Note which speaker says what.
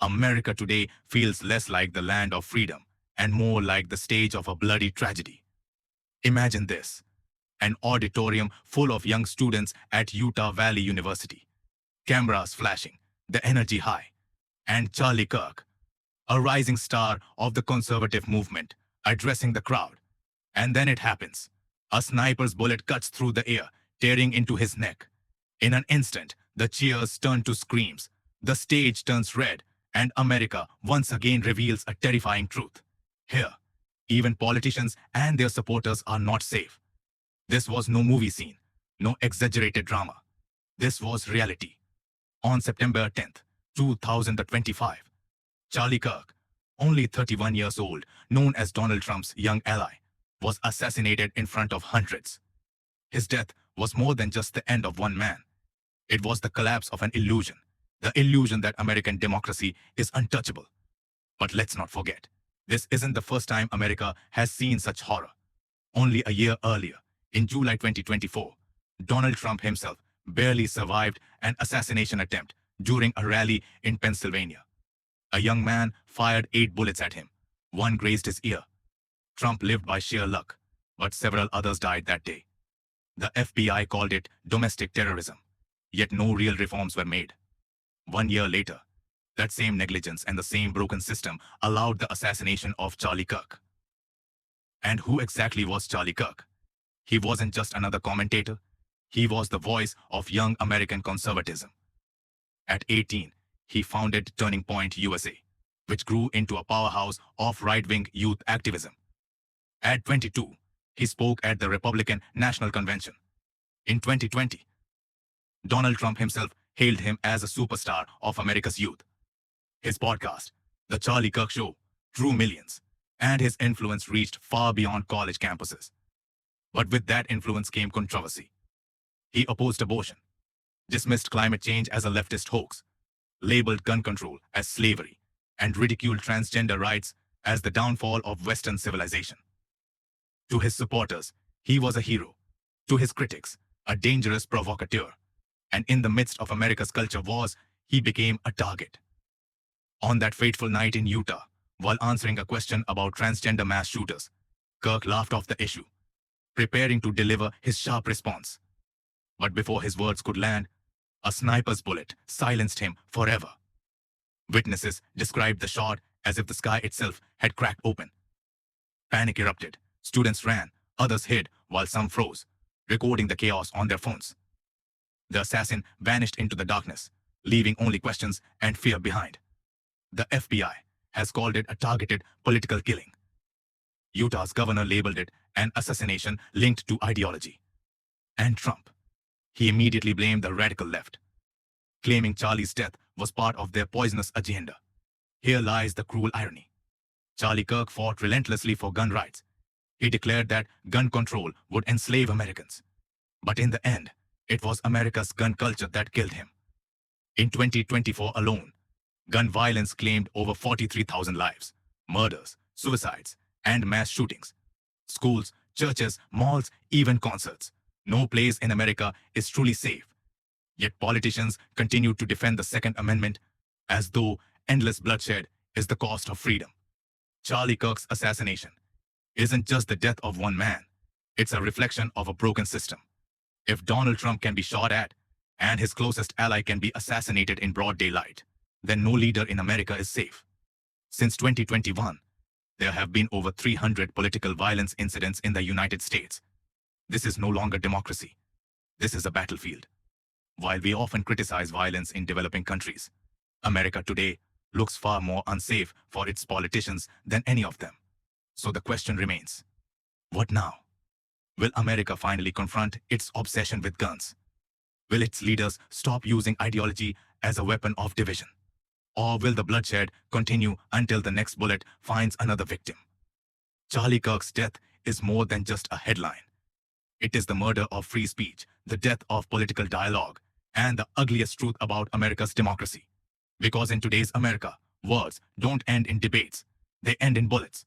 Speaker 1: America today feels less like the land of freedom and more like the stage of a bloody tragedy. Imagine this: an auditorium full of young students at Utah Valley University, cameras flashing, the energy high, and Charlie Kirk, a rising star of the conservative movement, addressing the crowd. And then it happens. A sniper's bullet cuts through the air, tearing into his neck. In an instant, the cheers turn to screams, the stage turns red, and America once again reveals a terrifying truth. Here, even politicians and their supporters are not safe. This was no movie scene, no exaggerated drama. This was reality. On September 10th, 2025, Charlie Kirk, only 31 years old, known as Donald Trump's young ally, was assassinated in front of hundreds. His death was more than just the end of one man. It was the collapse of an illusion, the illusion that American democracy is untouchable. But let's not forget, this isn't the first time America has seen such horror. Only a year earlier, in July 2024, Donald Trump himself barely survived an assassination attempt during a rally in Pennsylvania. A young man fired 8 bullets at him. One grazed his ear. Trump lived by sheer luck, but several others died that day. The FBI called it domestic terrorism, yet no real reforms were made. 1 year later, that same negligence and the same broken system allowed the assassination of Charlie Kirk. And who exactly was Charlie Kirk? He wasn't just another commentator. He was the voice of young American conservatism. At 18, he founded Turning Point USA, which grew into a powerhouse of right-wing youth activism. At 22, he spoke at the Republican National Convention. In 2020, Donald Trump himself hailed him as a superstar of America's youth. His podcast, The Charlie Kirk Show, drew millions, and his influence reached far beyond college campuses. But with that influence came controversy. He opposed abortion, dismissed climate change as a leftist hoax, labeled gun control as slavery, and ridiculed transgender rights as the downfall of Western civilization. To his supporters, he was a hero. To his critics, a dangerous provocateur. And in the midst of America's culture wars, he became a target. On that fateful night in Utah, while answering a question about transgender mass shooters, Kirk laughed off the issue, preparing to deliver his sharp response. But before his words could land, a sniper's bullet silenced him forever. Witnesses described the shot as if the sky itself had cracked open. Panic erupted. Students ran, others hid, while some froze, recording the chaos on their phones. The assassin vanished into the darkness, leaving only questions and fear behind. The FBI has called it a targeted political killing. Utah's governor labeled it an assassination linked to ideology. And Trump, he immediately blamed the radical left, claiming Charlie's death was part of their poisonous agenda. Here lies the cruel irony. Charlie Kirk fought relentlessly for gun rights. He declared that gun control would enslave Americans. But in the end, it was America's gun culture that killed him. In 2024 alone, gun violence claimed over 43,000 lives, murders, suicides, and mass shootings. Schools, churches, malls, even concerts. No place in America is truly safe. Yet politicians continue to defend the Second Amendment as though endless bloodshed is the cost of freedom. Charlie Kirk's assassination isn't just the death of one man. It's a reflection of a broken system. If Donald Trump can be shot at, and his closest ally can be assassinated in broad daylight, then no leader in America is safe. Since 2021, there have been over 300 political violence incidents in the United States. This is no longer democracy. This is a battlefield. While we often criticize violence in developing countries, America today looks far more unsafe for its politicians than any of them. So the question remains, what now? Will America finally confront its obsession with guns? Will its leaders stop using ideology as a weapon of division? Or will the bloodshed continue until the next bullet finds another victim? Charlie Kirk's death is more than just a headline. It is the murder of free speech, the death of political dialogue, and the ugliest truth about America's democracy. Because in today's America, wars don't end in debates. They end in bullets.